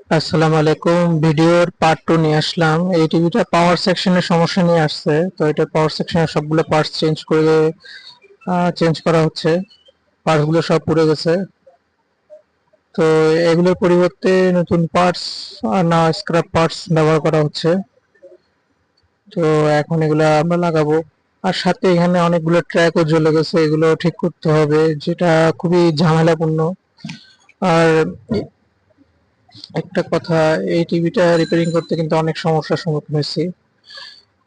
আসসালামু আলাইকুম। ভিডিওর পার্ট 2 নিয়ে আসলাম। এই টিভিটা পাওয়ার সেকশনের সমস্যা নিয়ে আসছে, তো এটা পাওয়ার সেকশনের সবগুলো পার্টস চেঞ্জ করা হচ্ছে। পার্টস গুলো সব পুড়ে গেছে, তো এগুলোর পরিবর্তে নতুন পার্টস না স্ক্র্যাপ পার্টস ব্যবহার করা হচ্ছে। তো এখন এগুলা আমরা লাগাবো। আর সাথে এখানে অনেকগুলো ট্র্যাকও জ্বলে গেছে, এগুলো ঠিক করতে হবে, যেটা খুবই ঝামেলাপূর্ণ। আর একটা কথা, এই টিভিটা রিপেয়ারিং করতে কিন্তু অনেক সমস্যার সম্মুখীন হয়েছি।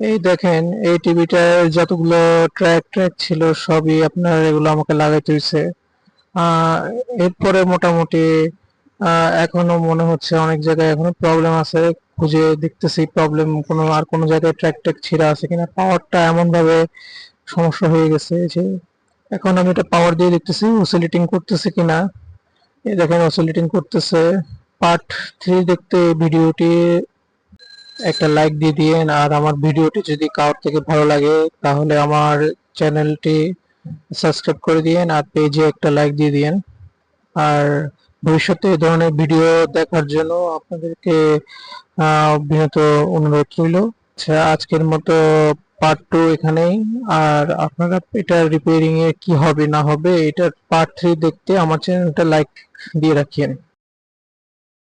এই দেখেন, এই টিভিটার যতগুলো ট্র্যাক ছিল সবই আপনার এগুলো আমাকে লাগাইতে হয়েছে। আহ, এরপরে মোটামুটি এখনো মনে হচ্ছে অনেক জায়গায় এখনো প্রবলেম আছে। খুঁজে দেখতেছি প্রবলেম কোনো জায়গায় ট্র্যাক ছিঁড়া আছে কিনা। পাওয়ারটা এমন ভাবে সমস্যা হয়ে গেছে যে এখন আমি এটা পাওয়ার দিয়ে দেখতেছি অসিলেটিং করতেছে কিনা। এই দেখেন অসিলেটিং করতেছে। পার্ট 3 দেখতে ভিডিওটি একটা লাইক দিয়ে দিয়েন, আর আমার ভিডিওটি যদি কারোর থেকে ভালো লাগে তাহলে আমার চ্যানেলটি সাবস্ক্রাইব করে দিয়েন আর পেজে একটা লাইক দিয়ে দিয়েন। আর ভবিষ্যতে এই ধরনের ভিডিও দেখার জন্য আপনাদেরকে বিনীত অনুরোধ রইল। আচ্ছা, আজকের মতো পার্ট 2 এখানেই। আর আপনারা এটা রিপেয়ারিং এ কি হবে না হবে এটার পার্ট 3 দেখতে আমার চ্যানেলটা লাইক দিয়ে রাখেন।